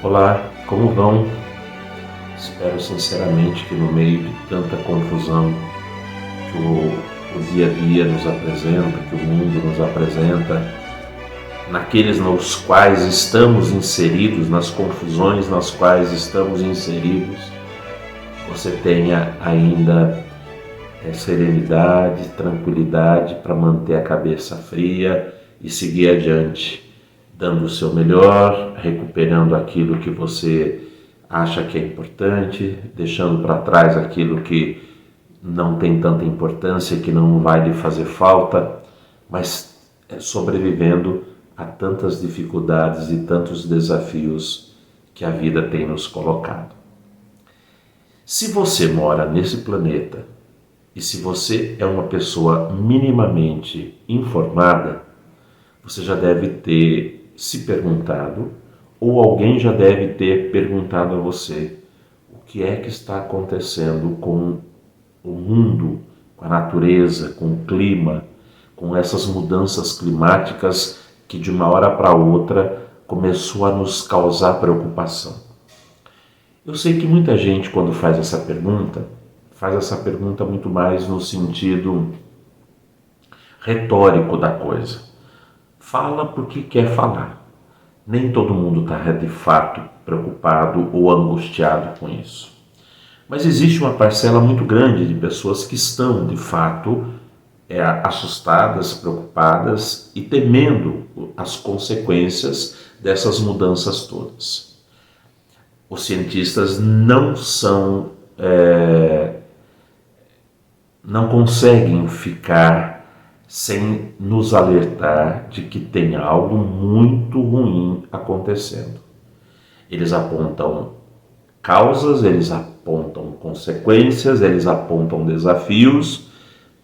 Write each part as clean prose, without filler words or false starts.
Olá, como vão? Espero sinceramente que no meio de tanta confusão que o dia a dia nos apresenta, que o mundo nos apresenta, naqueles nos quais estamos inseridos, nas confusões nas quais estamos inseridos, você tenha ainda serenidade, tranquilidade para manter a cabeça fria e seguir adiante, dando o seu melhor, recuperando aquilo que você acha que é importante, deixando para trás aquilo que não tem tanta importância, que não vai lhe fazer falta, mas sobrevivendo a tantas dificuldades e tantos desafios que a vida tem nos colocado. Se você mora nesse planeta e se você é uma pessoa minimamente informada, você já deve ter se perguntado, ou alguém já deve ter perguntado a você, o que é que está acontecendo com o mundo, com a natureza, com o clima, com essas mudanças climáticas que de uma hora para outra começou a nos causar preocupação. Eu sei que muita gente, quando faz essa pergunta muito mais no sentido retórico da coisa. Fala porque quer falar. Nem todo mundo está de fato preocupado ou angustiado com isso. Mas existe uma parcela muito grande de pessoas que estão de fato assustadas, preocupadas e temendo as consequências dessas mudanças todas. Os cientistas não conseguem ficar sem nos alertar de que tem algo muito ruim acontecendo. Eles apontam causas, eles apontam consequências, eles apontam desafios,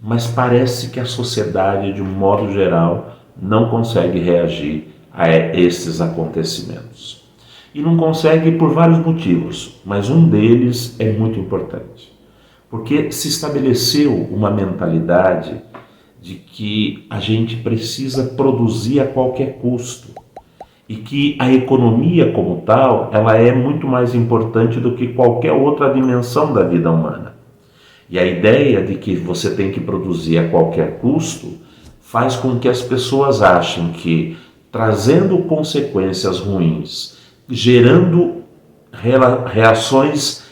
mas parece que a sociedade, de um modo geral, não consegue reagir a esses acontecimentos. E não consegue por vários motivos, mas um deles é muito importante. Porque se estabeleceu uma mentalidade de que a gente precisa produzir a qualquer custo e que a economia como tal, ela é muito mais importante do que qualquer outra dimensão da vida humana. E a ideia de que você tem que produzir a qualquer custo faz com que as pessoas achem que, trazendo consequências ruins, gerando reações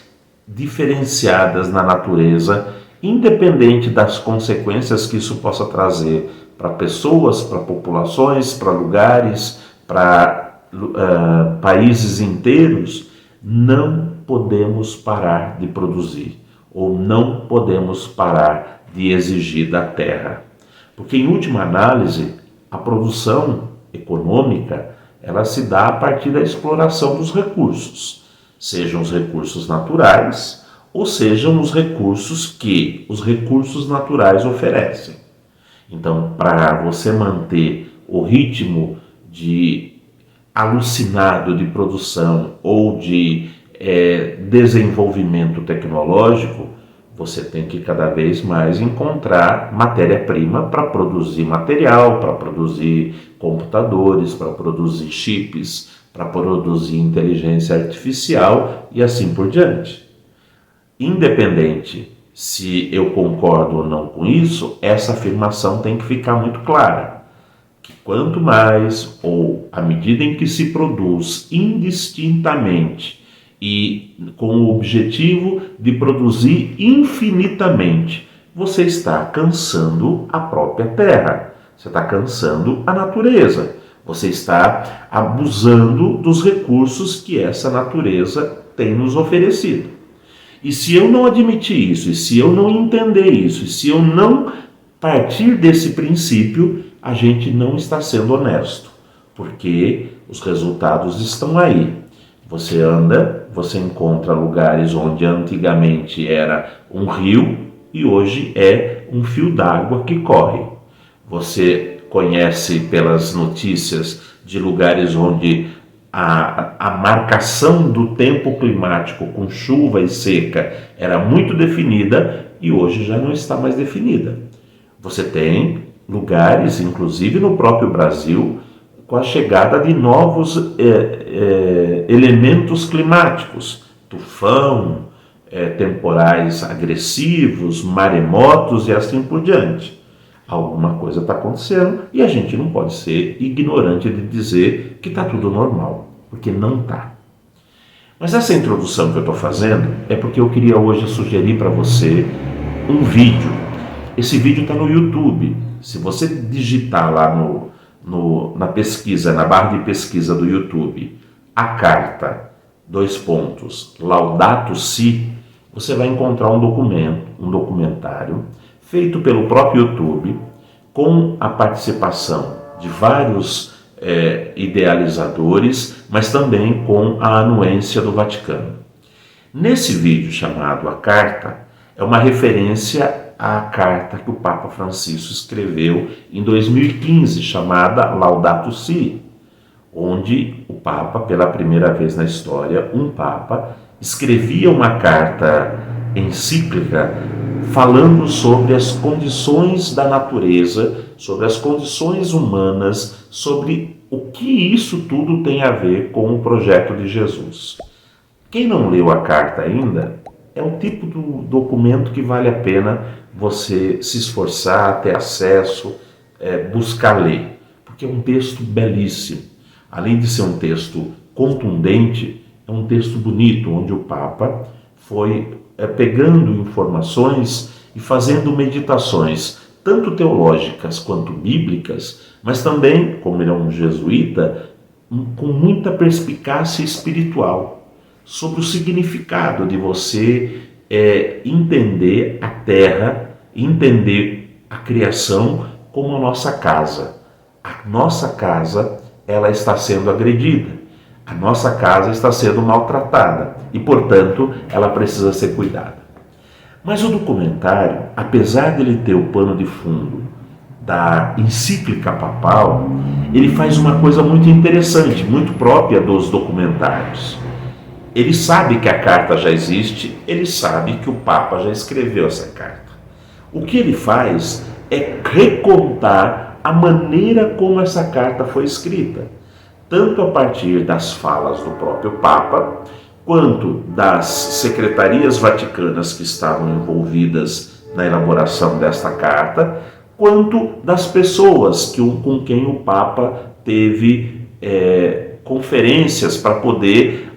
diferenciadas na natureza, independente das consequências que isso possa trazer para pessoas, para populações, para lugares, para países inteiros, não podemos parar de produzir ou não podemos parar de exigir da terra. Porque, em última análise, a produção econômica ela se dá a partir da exploração dos recursos, sejam os recursos naturais ou sejam os recursos que os recursos naturais oferecem. Então, para você manter o ritmo de alucinado de produção ou de desenvolvimento tecnológico, você tem que cada vez mais encontrar matéria-prima para produzir material, para produzir computadores, para produzir chips, para produzir inteligência artificial e assim por diante. Independente se eu concordo ou não com isso, essa afirmação tem que ficar muito clara. Que quanto mais, ou à medida em que se produz indistintamente e com o objetivo de produzir infinitamente, você está cansando a própria terra, você está cansando a natureza, você está abusando dos recursos que essa natureza tem nos oferecido. E se eu não admitir isso, e se eu não entender isso, e se eu não partir desse princípio, a gente não está sendo honesto, porque os resultados estão aí. Você anda, você encontra lugares onde antigamente era um rio e hoje é um fio d'água que corre. Você conhece pelas notícias de lugares onde a marcação do tempo climático com chuva e seca era muito definida e hoje já não está mais definida. Você tem lugares, inclusive no próprio Brasil, com a chegada de novos elementos climáticos, tufão, temporais agressivos, maremotos e assim por diante. Alguma coisa está acontecendo e a gente não pode ser ignorante de dizer que está tudo normal, porque não está. Mas essa introdução que eu estou fazendo é porque eu queria hoje sugerir para você um vídeo. Esse vídeo está no YouTube. Se você digitar lá na pesquisa, na barra de pesquisa do YouTube, a carta, Laudato Si, você vai encontrar um documentário feito pelo próprio YouTube, com a participação de vários idealizadores, mas também com a anuência do Vaticano. Nesse vídeo chamado A Carta, é uma referência à carta que o Papa Francisco escreveu em 2015, chamada Laudato Si, onde o Papa, pela primeira vez na história, um Papa escrevia uma carta encíclica falando sobre as condições da natureza, sobre as condições humanas, sobre o que isso tudo tem a ver com o projeto de Jesus. Quem não leu a carta ainda, é um tipo de documento que vale a pena você se esforçar, ter acesso, buscar ler, porque é um texto belíssimo. Além de ser um texto contundente, é um texto bonito, onde o Papa foi pegando informações e fazendo meditações, tanto teológicas quanto bíblicas, mas também, como ele é um jesuíta, com muita perspicácia espiritual, sobre o significado de você entender a terra, entender a criação como a nossa casa. A nossa casa, ela está sendo agredida. A nossa casa está sendo maltratada e, portanto, ela precisa ser cuidada. Mas o documentário, apesar de ele ter o pano de fundo da encíclica papal, ele faz uma coisa muito interessante, muito própria dos documentários. Ele sabe que a carta já existe, ele sabe que o Papa já escreveu essa carta. O que ele faz é recontar a maneira como essa carta foi escrita, tanto a partir das falas do próprio Papa, quanto das secretarias vaticanas que estavam envolvidas na elaboração desta carta, quanto das pessoas com quem o Papa teve conferências para poder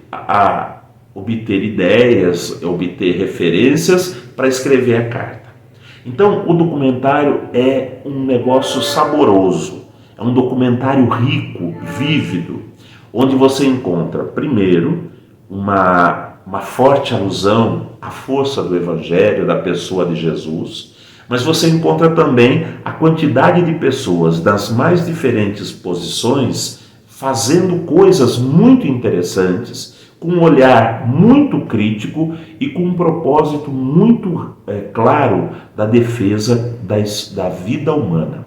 obter ideias, obter referências para escrever a carta. Então, o documentário é um negócio saboroso. É um documentário rico, vívido, onde você encontra, primeiro, uma forte alusão à força do Evangelho, da pessoa de Jesus, mas você encontra também a quantidade de pessoas das mais diferentes posições fazendo coisas muito interessantes, com um olhar muito crítico e com um propósito muito claro da defesa da vida humana.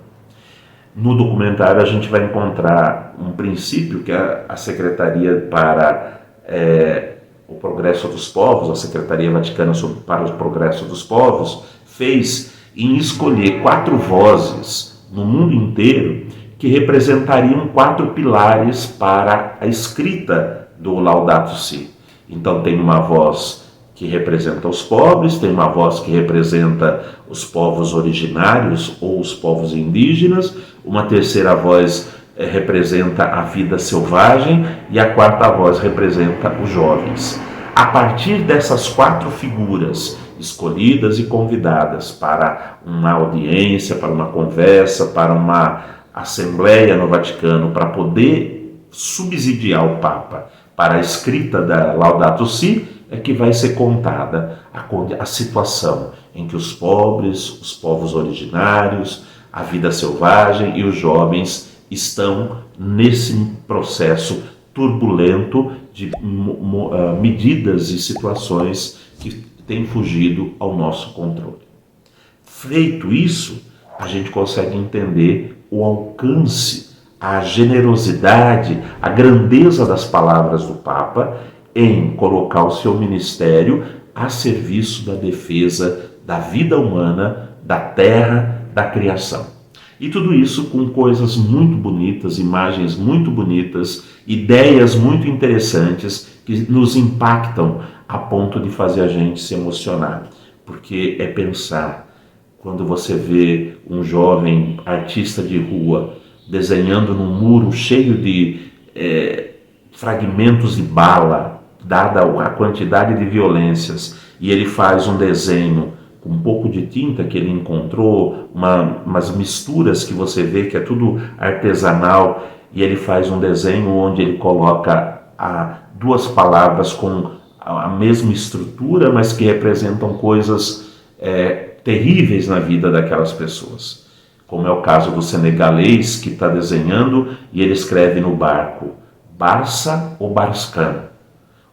No documentário a gente vai encontrar um princípio que a Secretaria para o Progresso dos Povos, a Secretaria Vaticana para o Progresso dos Povos, fez em escolher 4 vozes no mundo inteiro que representariam 4 pilares para a escrita do Laudato Si. Então tem uma voz que representa os pobres, tem uma voz que representa os povos originários ou os povos indígenas, uma terceira voz representa a vida selvagem e a quarta voz representa os jovens. A partir dessas 4 figuras escolhidas e convidadas para uma audiência, para uma conversa, para uma assembleia no Vaticano, para poder subsidiar o Papa para a escrita da Laudato Si, é que vai ser contada a situação em que os pobres, os povos originários, a vida selvagem e os jovens estão nesse processo turbulento de medidas e situações que têm fugido ao nosso controle. Feito isso, a gente consegue entender o alcance, a generosidade, a grandeza das palavras do Papa em colocar o seu ministério a serviço da defesa da vida humana, da terra, da criação. E tudo isso com coisas muito bonitas, imagens muito bonitas, ideias muito interessantes que nos impactam a ponto de fazer a gente se emocionar. Porque é pensar, quando você vê um jovem artista de rua desenhando num muro cheio de fragmentos de bala, dada a quantidade de violências, e ele faz um desenho com um pouco de tinta que ele encontrou, umas misturas que você vê que é tudo artesanal, e ele faz um desenho onde ele coloca duas palavras com a mesma estrutura, mas que representam coisas terríveis na vida daquelas pessoas. Como é o caso do senegalês que está desenhando e ele escreve no barco Barça ou Barskan,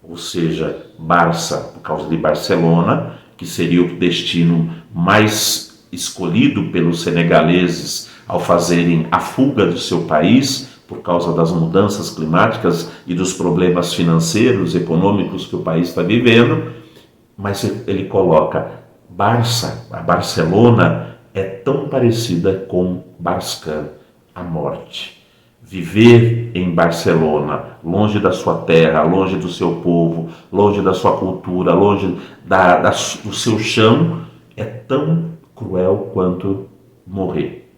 ou seja, Barça por causa de Barcelona, que seria o destino mais escolhido pelos senegaleses ao fazerem a fuga do seu país por causa das mudanças climáticas e dos problemas financeiros, econômicos que o país está vivendo, mas ele coloca Barça, a Barcelona é tão parecida com Barskan, a morte. Viver em Barcelona, longe da sua terra, longe do seu povo, longe da sua cultura, longe do seu chão, é tão cruel quanto morrer.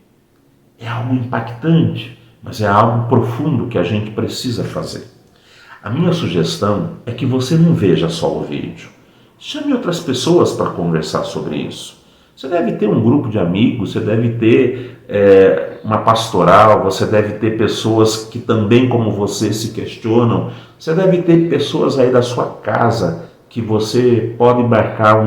É algo impactante, mas é algo profundo que a gente precisa fazer. A minha sugestão é que você não veja só o vídeo. Chame outras pessoas para conversar sobre isso. Você deve ter um grupo de amigos, você deve ter uma pastoral, você deve ter pessoas que também, como você, se questionam. Você deve ter pessoas aí da sua casa que você pode marcar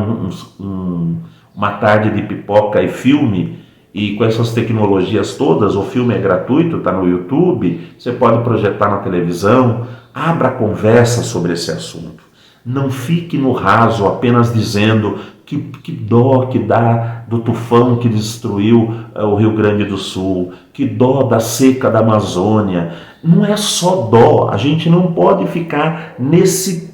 uma tarde de pipoca e filme, e com essas tecnologias todas, o filme é gratuito, está no YouTube, você pode projetar na televisão, abra conversa sobre esse assunto. Não fique no raso apenas dizendo que dó que dá do tufão que destruiu o Rio Grande do Sul, que dó da seca da Amazônia. Não é só dó, a gente não pode ficar nesse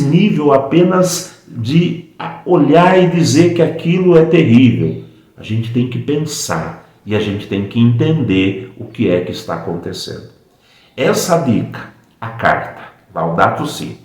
nível apenas de olhar e dizer que aquilo é terrível. A gente tem que pensar e a gente tem que entender o que é que está acontecendo. Essa dica, a carta, Laudato Si,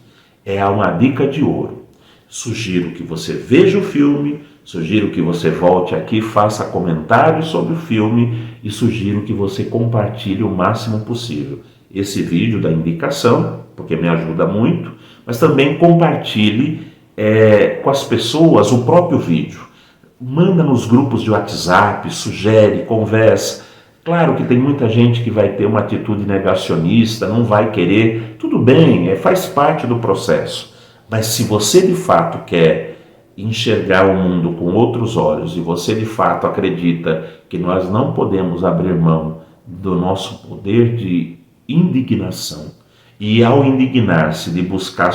é uma dica de ouro. Sugiro que você veja o filme, sugiro que você volte aqui, faça comentários sobre o filme e sugiro que você compartilhe o máximo possível esse vídeo da indicação, porque me ajuda muito, mas também compartilhe com as pessoas o próprio vídeo. Manda nos grupos de WhatsApp, sugere, conversa. Claro que tem muita gente que vai ter uma atitude negacionista, não vai querer. Tudo bem, faz parte do processo. Mas se você de fato quer enxergar o mundo com outros olhos e você de fato acredita que nós não podemos abrir mão do nosso poder de indignação e ao indignar-se de buscar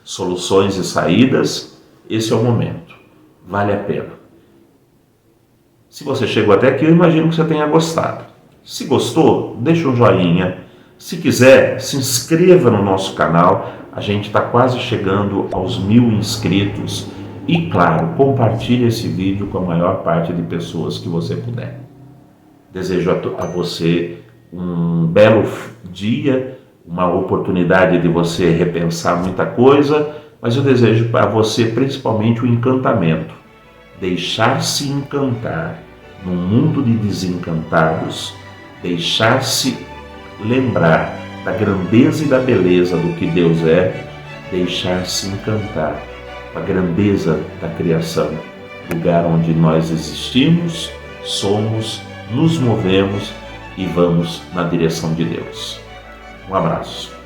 soluções e saídas, esse é o momento. Vale a pena. Se você chegou até aqui, eu imagino que você tenha gostado. Se gostou, deixa um joinha. Se quiser, se inscreva no nosso canal. A gente está quase chegando aos 1000 inscritos. E, claro, compartilhe esse vídeo com a maior parte de pessoas que você puder. Desejo a você um belo dia, uma oportunidade de você repensar muita coisa, mas eu desejo a você principalmente o encantamento. Deixar-se encantar num mundo de desencantados, deixar-se lembrar da grandeza e da beleza do que Deus é, deixar-se encantar com a grandeza da criação, lugar onde nós existimos, somos, nos movemos e vamos na direção de Deus. Um abraço.